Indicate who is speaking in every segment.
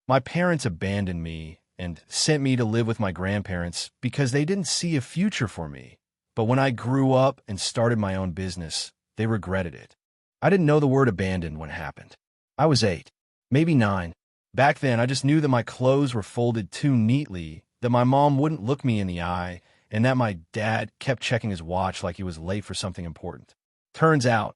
Speaker 1: My parents abandoned me and sent me to live with my grandparents because they didn't see a future for me. But when I grew up and started my own business, they regretted it. I didn't know the word abandoned when it happened. I was 8, maybe 9. Back then, I just knew that my clothes were folded too neatly, that my mom wouldn't look me in the eye, and that my dad kept checking his watch like he was late for something important. Turns out,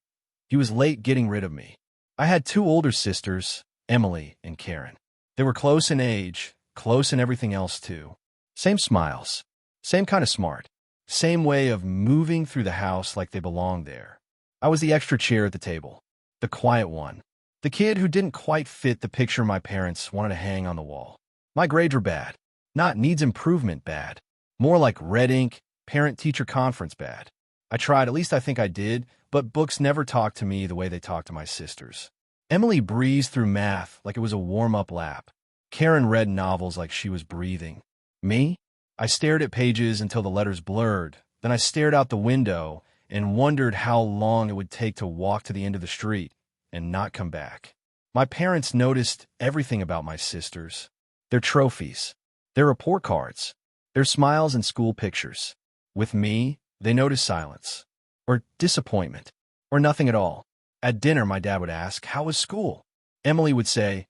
Speaker 1: he was late getting rid of me. I had 2 older sisters, Emily and Karen. They were close in age, close in everything else too. Same smiles, same kind of smart, same way of moving through the house like they belonged there. I was the extra chair at the table, the quiet one, the kid who didn't quite fit the picture my parents wanted to hang on the wall. My grades were bad, not needs improvement bad, more like red ink, parent-teacher conference bad. I tried, at least I think I did, but books never talked to me the way they talked to my sisters. Emily breezed through math like it was a warm-up lap. Karen read novels like she was breathing. Me? I stared at pages until the letters blurred. Then I stared out the window and wondered how long it would take to walk to the end of the street and not come back. My parents noticed everything about my sisters. Their trophies, their report cards, their smiles and school pictures. With me, they noticed silence, or disappointment, or nothing at all. At dinner, my dad would ask, "How was school?" Emily would say,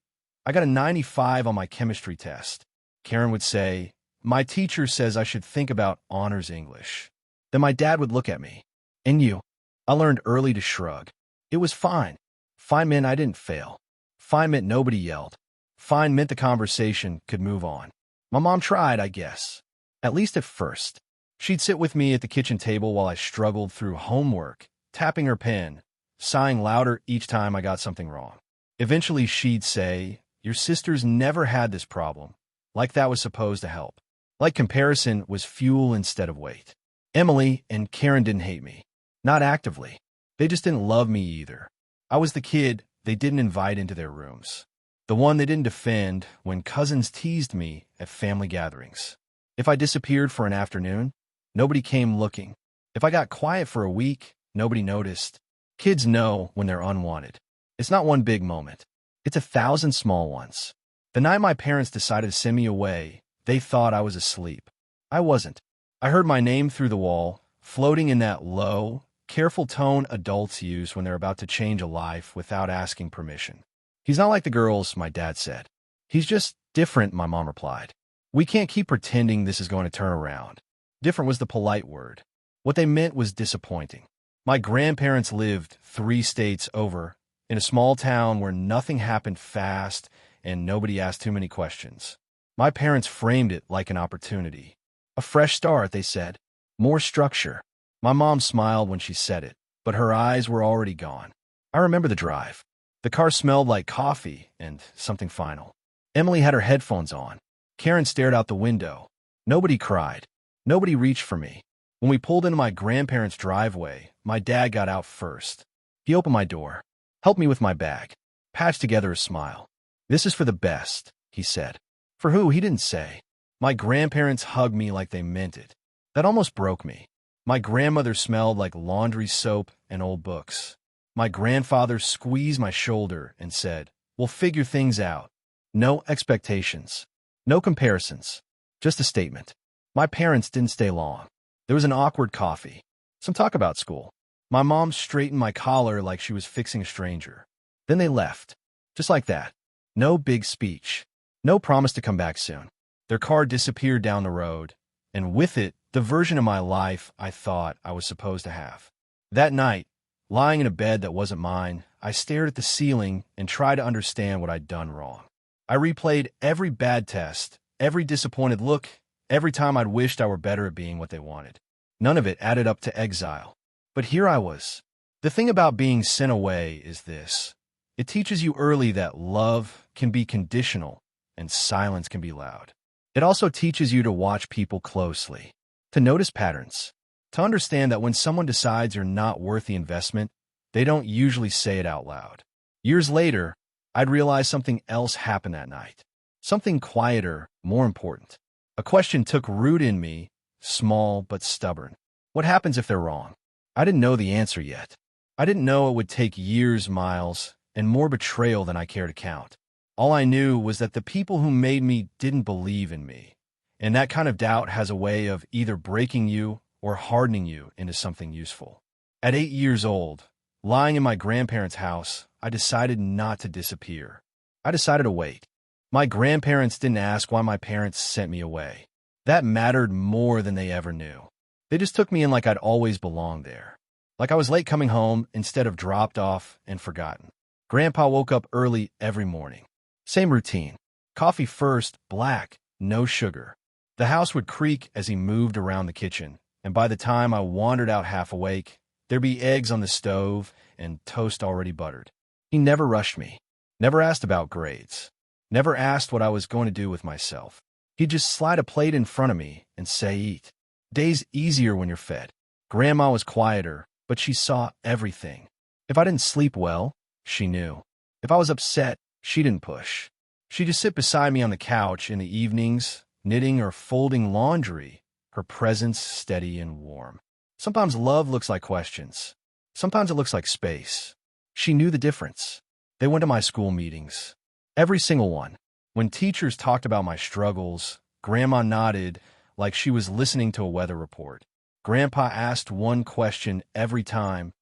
Speaker 1: "I got a 95 on my chemistry test." Karen would say, "My teacher says I should think about honors English." Then my dad would look at me. "And you?" I learned early to shrug. It was fine. Fine meant I didn't fail. Fine meant nobody yelled. Fine meant the conversation could move on. My mom tried, I guess. At least at first. She'd sit with me at the kitchen table while I struggled through homework, tapping her pen, sighing louder each time I got something wrong. Eventually she'd say, "Your sisters never had this problem," like that was supposed to help. Like comparison was fuel instead of weight. Emily and Karen didn't hate me. Not actively. They just didn't love me either. I was the kid they didn't invite into their rooms. The one they didn't defend when cousins teased me at family gatherings. If I disappeared for an afternoon, nobody came looking. If I got quiet for a week, nobody noticed. Kids know when they're unwanted. It's not one big moment. It's 1,000 small ones. The night my parents decided to send me away, they thought I was asleep. I wasn't. I heard my name through the wall, floating in that low, careful tone adults use when they're about to change a life without asking permission. "He's not like the girls," my dad said. "He's just different," my mom replied. "We can't keep pretending this is going to turn around." Different was the polite word. What they meant was disappointing. My grandparents lived 3 states over, in a small town where nothing happened fast and nobody asked too many questions. My parents framed it like an opportunity. A fresh start, they said. More structure. My mom smiled when she said it, but her eyes were already gone. I remember the drive. The car smelled like coffee and something final. Emily had her headphones on. Karen stared out the window. Nobody cried. Nobody reached for me. When we pulled into my grandparents' driveway, my dad got out first. He opened my door, helped me with my bag, patched together a smile. "This is for the best," he said. For who, he didn't say. My grandparents hugged me like they meant it. That almost broke me. My grandmother smelled like laundry soap and old books. My grandfather squeezed my shoulder and said, "We'll figure things out." No expectations. No comparisons. Just a statement. My parents didn't stay long. There was an awkward coffee. Some talk about school. My mom straightened my collar like she was fixing a stranger. Then they left. Just like that. No big speech. No promise to come back soon. Their car disappeared down the road, and with it, the version of my life I thought I was supposed to have. That night, lying in a bed that wasn't mine, I stared at the ceiling and tried to understand what I'd done wrong. I replayed every bad test, every disappointed look, every time I'd wished I were better at being what they wanted. None of it added up to exile. But here I was. The thing about being sent away is this. It teaches you early that love can be conditional and silence can be loud. It also teaches you to watch people closely, to notice patterns, to understand that when someone decides you're not worth the investment, they don't usually say it out loud. Years later, I'd realized something else happened that night. Something quieter, more important. A question took root in me, small but stubborn. What happens if they're wrong? I didn't know the answer yet. I didn't know it would take years, miles, and more betrayal than I care to count. All I knew was that the people who made me didn't believe in me. And that kind of doubt has a way of either breaking you or hardening you into something useful. At 8 years old, lying in my grandparents' house, I decided not to disappear. I decided to wait. My grandparents didn't ask why my parents sent me away. That mattered more than they ever knew. They just took me in like I'd always belonged there. Like I was late coming home instead of dropped off and forgotten. Grandpa woke up early every morning. Same routine. Coffee first, black, no sugar. The house would creak as he moved around the kitchen, and by the time I wandered out half awake, there'd be eggs on the stove and toast already buttered. He never rushed me, never asked about grades, never asked what I was going to do with myself. He'd just slide a plate in front of me and say, eat. Day's easier when you're fed. Grandma was quieter, but she saw everything. If I didn't sleep well, she knew. If I was upset, she didn't push. She'd just sit beside me on the couch in the evenings, knitting or folding laundry, her presence steady and warm. Sometimes love looks like questions. Sometimes it looks like space. She knew the difference. They went to my school meetings. Every single one. When teachers talked about my struggles, Grandma nodded like she was listening to a weather report. Grandpa asked one question every time.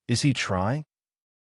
Speaker 1: Is he trying?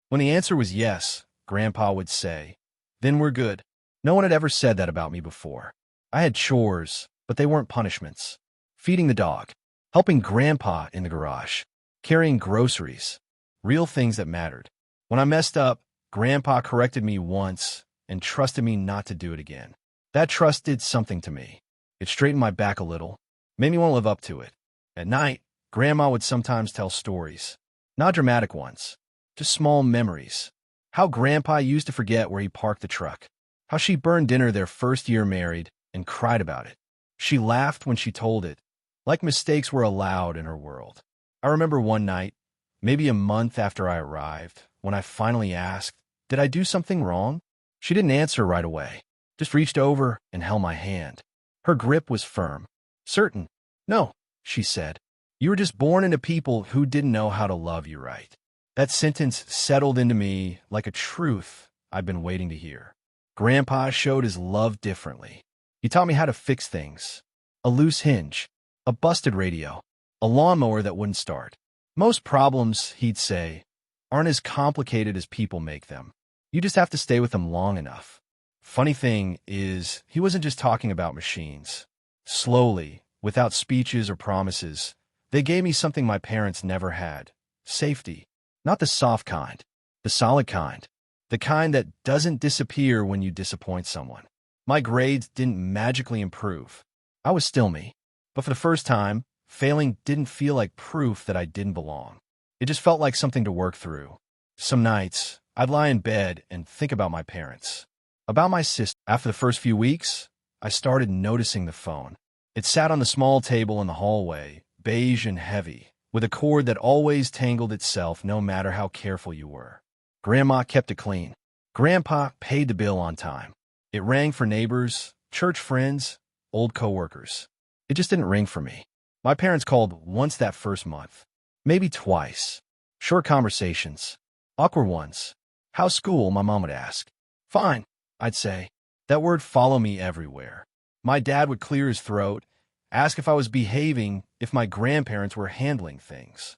Speaker 1: When the answer was yes, Grandpa would say, then we're good. No one had ever said that about me before. I had chores, but they weren't punishments. Feeding the dog, helping Grandpa in the garage, carrying groceries, real things that mattered. When I messed up, Grandpa corrected me once and trusted me not to do it again. That trust did something to me. It straightened my back a little, made me want to live up to it. At night, Grandma would sometimes tell stories. Not dramatic ones, just small memories. How Grandpa used to forget where he parked the truck. How she burned dinner their first year married and cried about it. She laughed when she told it, like mistakes were allowed in her world. I remember one night, maybe a month after I arrived, when I finally asked, did I do something wrong? She didn't answer right away, just reached over and held my hand. Her grip was firm. Certain. No, she said. You were just born into people who didn't know how to love you right. That sentence settled into me like a truth I've been waiting to hear. Grandpa showed his love differently. He taught me how to fix things. A loose hinge, a busted radio, a lawnmower that wouldn't start. Most problems, he'd say, aren't as complicated as people make them. You just have to stay with them long enough. Funny thing is, he wasn't just talking about machines. Slowly, without speeches or promises, they gave me something my parents never had. Safety. Not the soft kind, the solid kind. The kind that doesn't disappear when you disappoint someone. My grades didn't magically improve. I was still me. But for the first time, failing didn't feel like proof that I didn't belong. It just felt like something to work through. Some nights, I'd lie in bed and think about my parents. About my sister. After the first few weeks, I started noticing the phone. It sat on the small table in the hallway, beige and heavy, with a cord that always tangled itself no matter how careful you were. Grandma kept it clean. Grandpa paid the bill on time. It rang for neighbors, church friends, old coworkers. It just didn't ring for me. My parents called once that first month. Maybe twice. Short conversations. Awkward ones. How's school, my mom would ask. Fine, I'd say. That word followed me everywhere. My dad would clear his throat, ask if I was behaving, if my grandparents were handling things.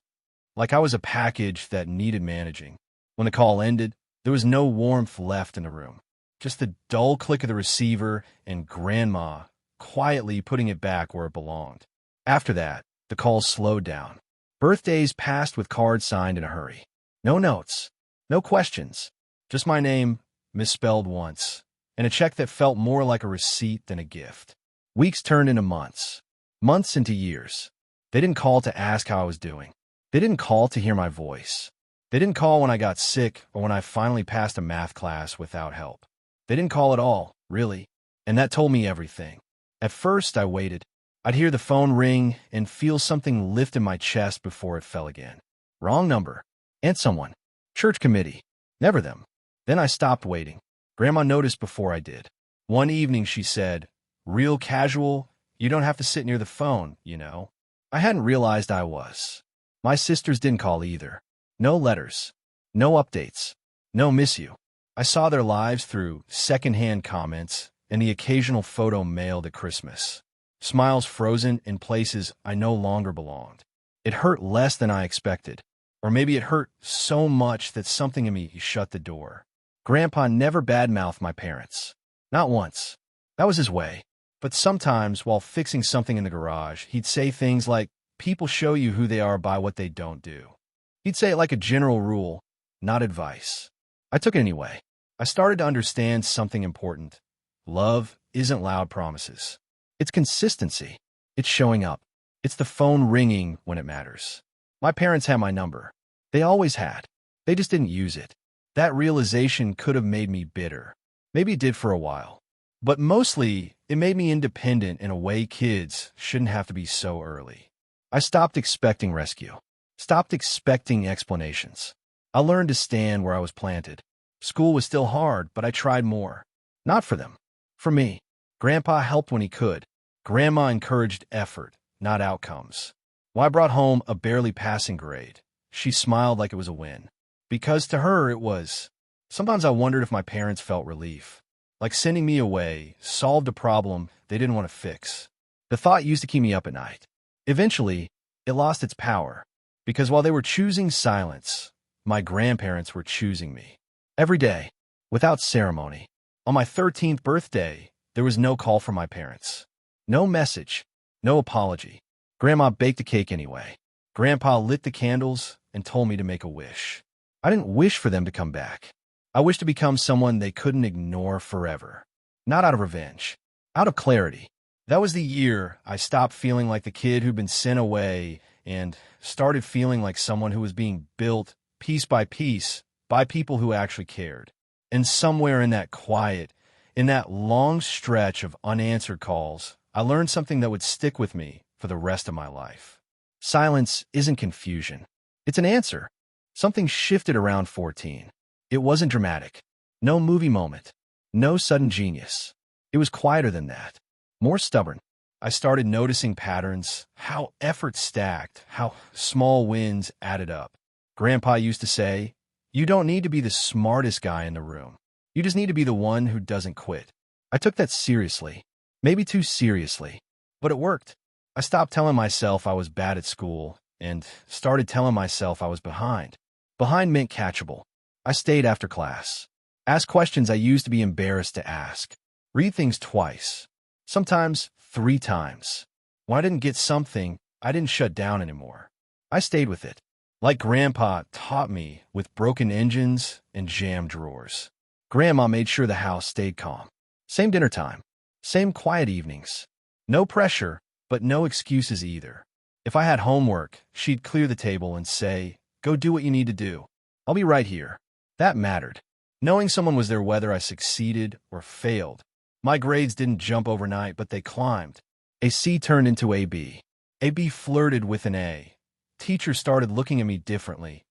Speaker 1: Like I was a package that needed managing. When the call ended, there was no warmth left in the room. Just the dull click of the receiver and Grandma quietly putting it back where it belonged. After that, the calls slowed down. Birthdays passed with cards signed in a hurry. No notes, no questions, just my name misspelled once, and a check that felt more like a receipt than a gift. Weeks turned into months, months into years. They didn't call to ask how I was doing. They didn't call to hear my voice. They didn't call when I got sick or when I finally passed a math class without help. They didn't call at all, really, and that told me everything. At first, I waited. I'd hear the phone ring and feel something lift in my chest before it fell again. Wrong number. And someone. Church committee. Never them. Then I stopped waiting. Grandma noticed before I did. One evening she said, real casual, you don't have to sit near the phone, you know. I hadn't realized I was. My sisters didn't call either. No letters. No updates. No miss you. I saw their lives through secondhand comments and the occasional photo mailed at Christmas. Smiles frozen in places I no longer belonged. It hurt less than I expected. Or maybe it hurt so much that something in me shut the door. Grandpa never badmouthed my parents. Not once. That was his way. But sometimes, while fixing something in the garage, he'd say things like, "People show you who they are by what they don't do." He'd say it like a general rule, not advice. I took it anyway. I started to understand something important. Love isn't loud promises. It's consistency. It's showing up. It's the phone ringing when it matters. My parents had my number. They always had. They just didn't use it. That realization could have made me bitter. Maybe it did for a while. But mostly, it made me independent in a way kids shouldn't have to be so early. I stopped expecting rescue. Stopped expecting explanations. I learned to stand where I was planted. School was still hard, but I tried more. Not for them. For me. Grandpa helped when he could. Grandma encouraged effort, not outcomes. When I brought home a barely passing grade, she smiled like it was a win. Because to her it was. Sometimes I wondered if my parents felt relief. Like sending me away solved a problem they didn't want to fix. The thought used to keep me up at night. Eventually, it lost its power. Because while they were choosing silence, my grandparents were choosing me. Every day, without ceremony. On my 13th birthday, there was no call from my parents. No message. No apology. Grandma baked a cake anyway. Grandpa lit the candles and told me to make a wish. I didn't wish for them to come back. I wished to become someone they couldn't ignore forever. Not out of revenge. Out of clarity. That was the year I stopped feeling like the kid who'd been sent away and started feeling like someone who was being built piece by piece by people who actually cared. And somewhere in that quiet, in that long stretch of unanswered calls, I learned something that would stick with me for the rest of my life. Silence isn't confusion. It's an answer. Something shifted around 14. It wasn't dramatic. No movie moment. No sudden genius. It was quieter than that. More stubborn. I started noticing patterns, how effort stacked, how small wins added up. Grandpa used to say, "You don't need to be the smartest guy in the room. You just need to be the one who doesn't quit." I took that seriously. Maybe too seriously. But it worked. I stopped telling myself I was bad at school and started telling myself I was behind. Behind meant catchable. I stayed after class. Asked questions I used to be embarrassed to ask. Read things twice. Sometimes 3 times. When I didn't get something, I didn't shut down anymore. I stayed with it. Like Grandpa taught me with broken engines and jammed drawers. Grandma made sure the house stayed calm. Same dinner time. Same quiet evenings. No pressure, but no excuses either. If I had homework, she'd clear the table and say, "Go do what you need to do. I'll be right here." That mattered. Knowing someone was there whether I succeeded or failed. My grades didn't jump overnight, but they climbed. A C turned into a B. A B flirted with an A. Teachers started looking at me differently.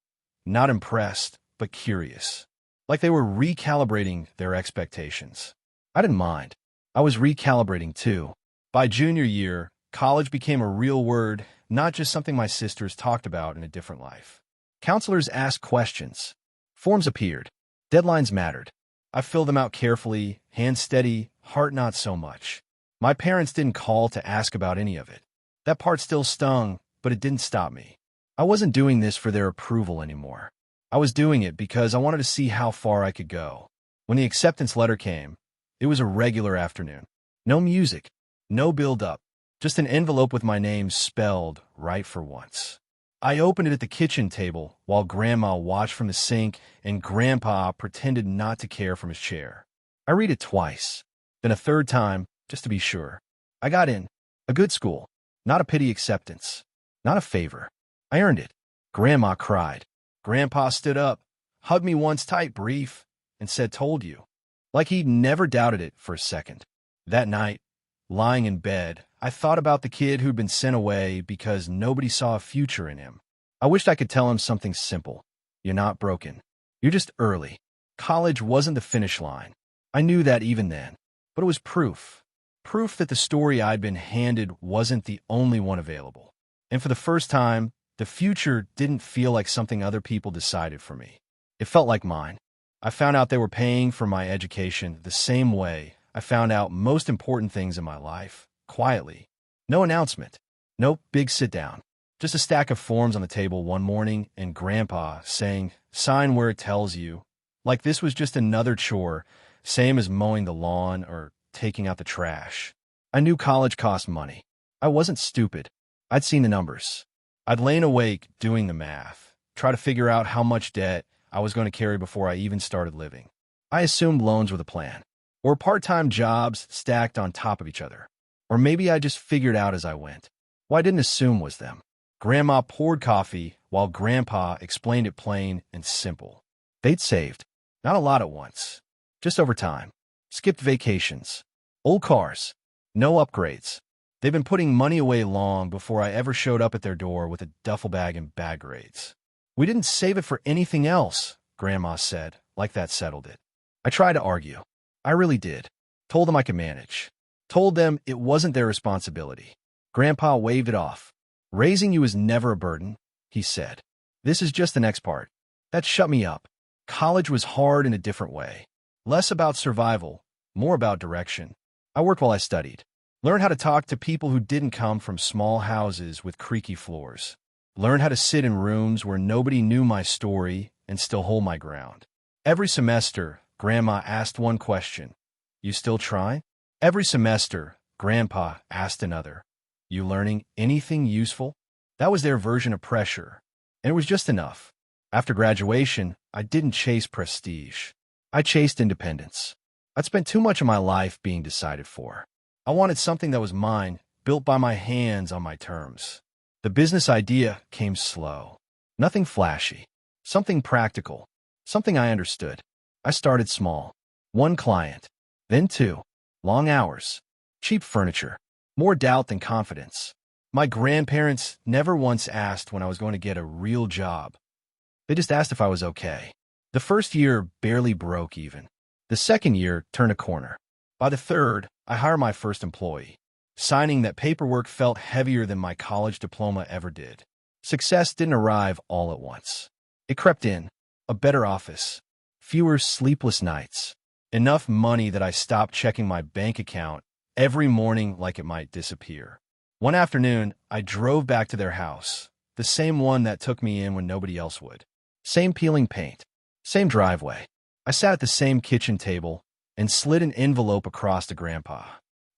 Speaker 1: Not impressed, but curious. Like they were recalibrating their expectations. I didn't mind. I was recalibrating too. By junior year, college became a real word, not just something my sisters talked about in a different life. Counselors asked questions. Forms appeared. Deadlines mattered. I filled them out carefully, hands steady, heart not so much. My parents didn't call to ask about any of it. That part still stung, but it didn't stop me. I wasn't doing this for their approval anymore. I was doing it because I wanted to see how far I could go. When the acceptance letter came, it was a regular afternoon. No music, no build-up, just an envelope with my name spelled right for once. I opened it at the kitchen table while Grandma watched from the sink and Grandpa pretended not to care from his chair. I read it twice, then a third time, just to be sure. I got in. A good school. Not a pity acceptance. Not a favor. I earned it. Grandma cried. Grandpa stood up, hugged me once tight, brief, and said, "Told you." Like he'd never doubted it for a second. That night, lying in bed, I thought about the kid who'd been sent away because nobody saw a future in him. I wished I could tell him something simple. You're not broken. You're just early. College wasn't the finish line. I knew that even then. But it was proof. Proof that the story I'd been handed wasn't the only one available. And for the first time, the future didn't feel like something other people decided for me. It felt like mine. I found out they were paying for my education the same way I found out most important things in my life, quietly. No announcement. No big sit-down. Just a stack of forms on the table one morning and Grandpa saying, "Sign where it tells you." Like this was just another chore, same as mowing the lawn or taking out the trash. I knew college cost money. I wasn't stupid. I'd seen the numbers. I'd lain awake doing the math, try to figure out how much debt I was going to carry before I even started living. I assumed loans were the plan, or part-time jobs stacked on top of each other. Or maybe I just figured out as I went. What I didn't assume was them. Grandma poured coffee while Grandpa explained it plain and simple. They'd saved. Not a lot at once. Just over time. Skipped vacations. Old cars. No upgrades. They've been putting money away long before I ever showed up at their door with a duffel bag and bag grades. "We didn't save it for anything else," Grandma said, like that settled it. I tried to argue. I really did. Told them I could manage. Told them it wasn't their responsibility. Grandpa waved it off. "Raising you is never a burden," he said. "This is just the next part." That shut me up. College was hard in a different way. Less about survival, more about direction. I worked while I studied. Learned how to talk to people who didn't come from small houses with creaky floors. Learned how to sit in rooms where nobody knew my story and still hold my ground. Every semester, Grandma asked one question. "You still trying?" Every semester, Grandpa asked another. "You learning anything useful?" That was their version of pressure, and it was just enough. After graduation, I didn't chase prestige. I chased independence. I'd spent too much of my life being decided for. I wanted something that was mine, built by my hands on my terms. The business idea came slow. Nothing flashy. Something practical. Something I understood. I started small. One client. Then two. Long hours. Cheap furniture. More doubt than confidence. My grandparents never once asked when I was going to get a real job. They just asked if I was okay. The first year barely broke even. The second year turned a corner. By the third, I hired my first employee. Signing that paperwork felt heavier than my college diploma ever did. Success didn't arrive all at once. It crept in. A better office. Fewer sleepless nights. Enough money that I stopped checking my bank account every morning like it might disappear. One afternoon, I drove back to their house, the same one that took me in when nobody else would. Same peeling paint. Same driveway. I sat at the same kitchen table and slid an envelope across to Grandpa.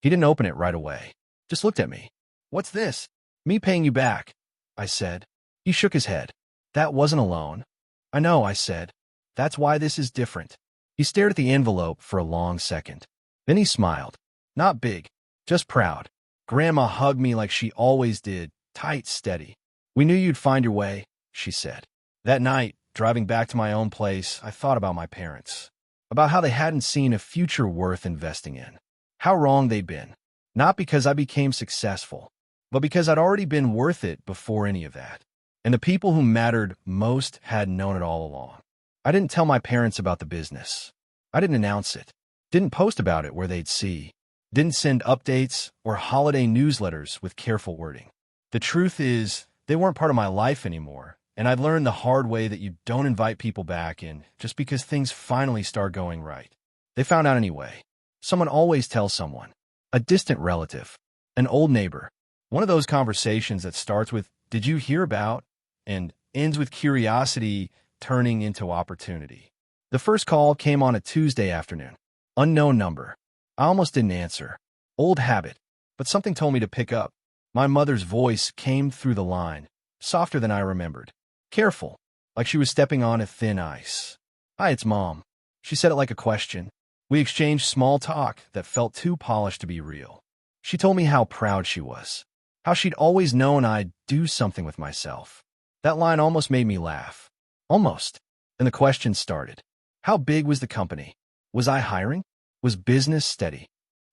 Speaker 1: He didn't open it right away. Just looked at me. "What's this?" "Me paying you back," I said. He shook his head. "That wasn't a loan." "I know," I said. "That's why this is different." He stared at the envelope for a long second. Then he smiled. Not big, just proud. Grandma hugged me like she always did, tight, steady. "We knew you'd find your way," she said. That night, driving back to my own place, I thought about my parents. About how they hadn't seen a future worth investing in. How wrong they'd been. Not because I became successful, but because I'd already been worth it before any of that. And the people who mattered most hadn't known it all along. I didn't tell my parents about the business. I didn't announce it. Didn't post about it where they'd see. Didn't send updates or holiday newsletters with careful wording. The truth is, they weren't part of my life anymore, and I'd learned the hard way that you don't invite people back in just because things finally start going right. They found out anyway. Someone always tells someone. A distant relative. An old neighbor. One of those conversations that starts with, "Did you hear about?" and ends with curiosity turning into opportunity. The first call came on a Tuesday afternoon. Unknown number. I almost didn't answer. Old habit. But something told me to pick up. My mother's voice came through the line, softer than I remembered. Careful, like she was stepping on a thin ice. "Hi, it's Mom." She said it like a question. We exchanged small talk that felt too polished to be real. She told me how proud she was. How she'd always known I'd do something with myself. That line almost made me laugh. Almost. And the question started. How big was the company? Was I hiring? Was business steady?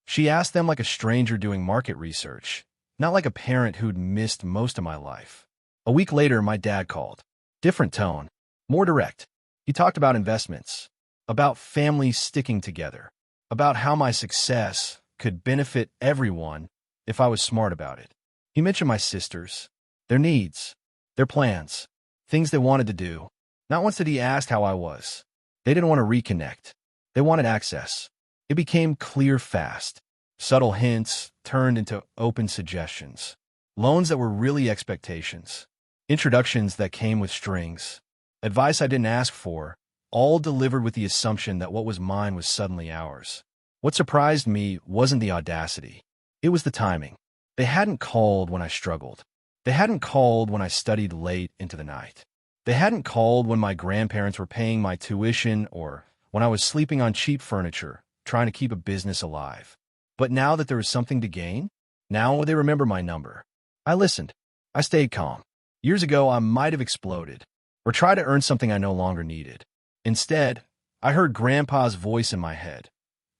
Speaker 1: She asked them like a stranger doing market research, not like a parent who'd missed most of my life. A week later, my dad called. Different tone. More direct. He talked about investments. About families sticking together. About how my success could benefit everyone if I was smart about it. He mentioned my sisters. Their needs. Their plans. Things they wanted to do. Not once did he ask how I was. They didn't want to reconnect. They wanted access. It became clear fast. Subtle hints turned into open suggestions. Loans that were really expectations. Introductions that came with strings. Advice I didn't ask for, all delivered with the assumption that what was mine was suddenly ours. What surprised me wasn't the audacity. It was the timing. They hadn't called when I struggled. They hadn't called when I studied late into the night. They hadn't called when my grandparents were paying my tuition or when I was sleeping on cheap furniture, trying to keep a business alive. But now that there was something to gain, now they remember my number. I listened. I stayed calm. Years ago, I might have exploded or tried to earn something I no longer needed. Instead, I heard Grandpa's voice in my head.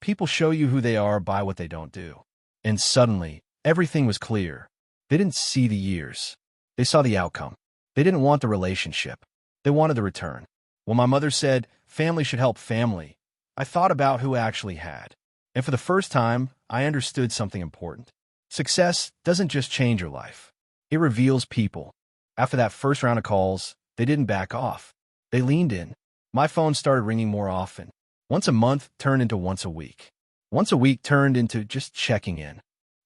Speaker 1: People show you who they are by what they don't do. And suddenly, everything was clear. They didn't see the years. They saw the outcome. They didn't want the relationship. They wanted the return. When my mother said, family should help family, I thought about who actually had. And for the first time, I understood something important. Success doesn't just change your life. It reveals people. After that first round of calls, they didn't back off. They leaned in. My phone started ringing more often. Once a month turned into once a week. Once a week turned into just checking in.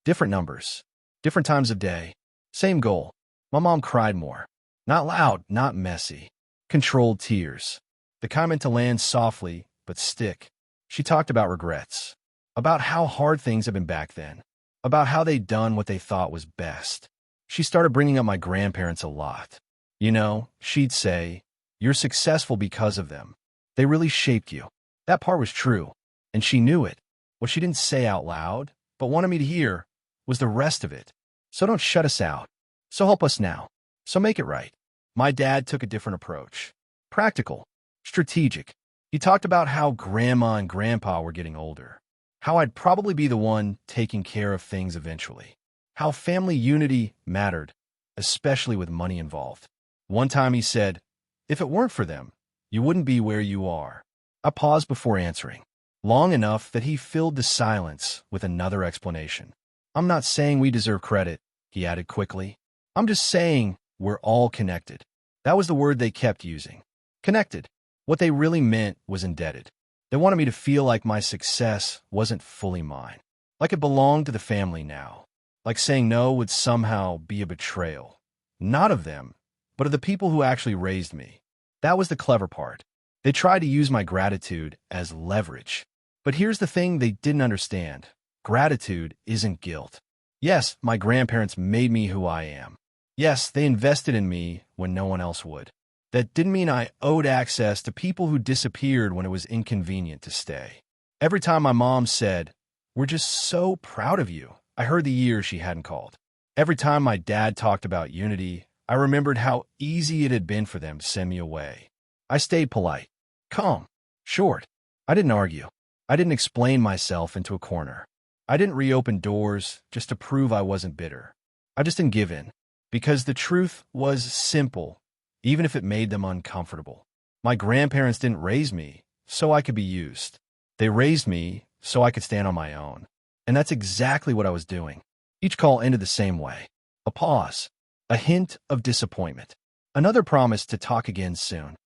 Speaker 1: Different numbers. Different times of day. Same goal. My mom cried more. Not loud, not messy. Controlled tears. The kind meant to land softly, but stick. She talked about regrets. About how hard things had been back then. About how they'd done what they thought was best. She started bringing up my grandparents a lot. You know, she'd say, "You're successful because of them. They really shaped you." That part was true, and she knew it. What she didn't say out loud, but wanted me to hear, was the rest of it. So don't shut us out. So help us now. So make it right. My dad took a different approach. Practical. Strategic. He talked about how Grandma and Grandpa were getting older. How I'd probably be the one taking care of things eventually. How family unity mattered, especially with money involved. One time he said, "If it weren't for them, you wouldn't be where you are." I paused before answering, long enough that he filled the silence with another explanation. "I'm not saying we deserve credit," he added quickly. "I'm just saying we're all connected." That was the word they kept using. Connected. What they really meant was indebted. They wanted me to feel like my success wasn't fully mine, like it belonged to the family now, like saying no would somehow be a betrayal, not of them, but of the people who actually raised me. That was the clever part. They tried to use my gratitude as leverage. But here's the thing they didn't understand. Gratitude isn't guilt. Yes, my grandparents made me who I am. Yes, they invested in me when no one else would. That didn't mean I owed access to people who disappeared when it was inconvenient to stay. Every time my mom said, "We're just so proud of you," I heard the years she hadn't called. Every time my dad talked about unity, I remembered how easy it had been for them to send me away. I stayed polite, calm, short. I didn't argue. I didn't explain myself into a corner. I didn't reopen doors just to prove I wasn't bitter. I just didn't give in, because the truth was simple, even if it made them uncomfortable. My grandparents didn't raise me so I could be used. They raised me so I could stand on my own. And that's exactly what I was doing. Each call ended the same way. A pause. A hint of disappointment. Another promise to talk again soon.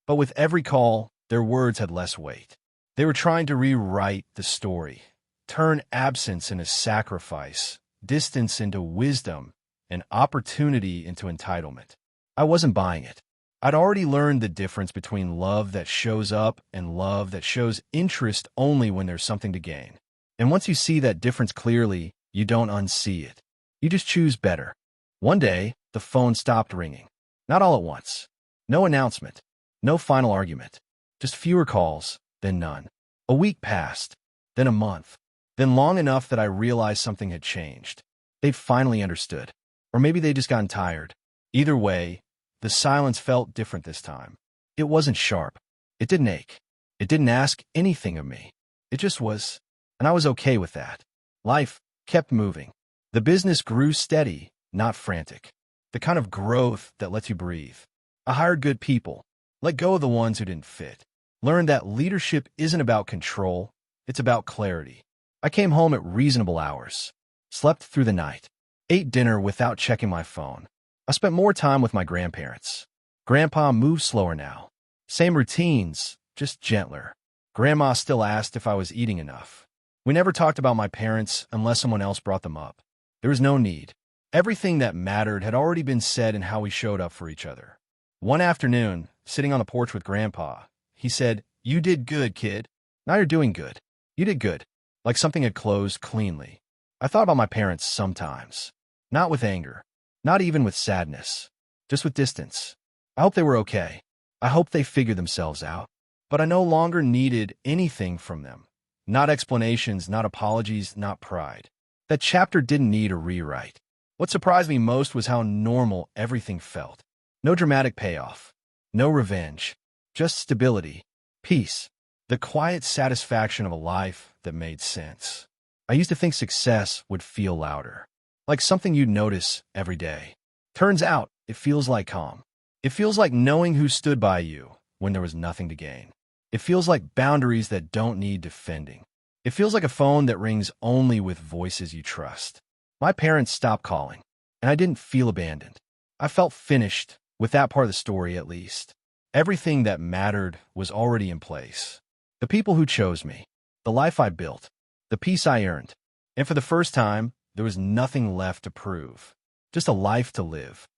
Speaker 1: But with every call, their words had less weight. They were trying to rewrite the story, turn absence into sacrifice, distance into wisdom, and opportunity into entitlement. I wasn't buying it. I'd already learned the difference between love that shows up and love that shows interest only when there's something to gain. And once you see that difference clearly, you don't unsee it. You just choose better. One day, the phone stopped ringing. Not all at once. No announcement. No final argument. Just fewer calls, then none. A week passed, then a month, then long enough that I realized something had changed. They'd finally understood. Or maybe they'd just gotten tired. Either way, the silence felt different this time. It wasn't sharp. It didn't ache. It didn't ask anything of me. It just was, and I was okay with that. Life kept moving. The business grew steady, not frantic. The kind of growth that lets you breathe. I hired good people. Let go of the ones who didn't fit. Learned that leadership isn't about control, it's about clarity. I came home at reasonable hours. Slept through the night. Ate dinner without checking my phone. I spent more time with my grandparents. Grandpa moved slower now. Same routines, just gentler. Grandma still asked if I was eating enough. We never talked about my parents unless someone else brought them up. There was no need. Everything that mattered had already been said in how we showed up for each other. One afternoon, sitting on the porch with Grandpa, he said, "You did good, kid. Now you're doing good. You did good." Like something had closed cleanly. I thought about my parents sometimes. Not with anger. Not even with sadness. Just with distance. I hope they were okay. I hope they figured themselves out. But I no longer needed anything from them. Not explanations, not apologies, not pride. That chapter didn't need a rewrite. What surprised me most was how normal everything felt. No dramatic payoff. No revenge. Just stability. Peace. The quiet satisfaction of a life that made sense. I used to think success would feel louder. Like something you'd notice every day. Turns out, it feels like calm. It feels like knowing who stood by you when there was nothing to gain. It feels like boundaries that don't need defending. It feels like a phone that rings only with voices you trust. My parents stopped calling, and I didn't feel abandoned. I felt finished, with that part of the story at least. Everything that mattered was already in place. The people who chose me, the life I built, the peace I earned. And for the first time, there was nothing left to prove. Just a life to live.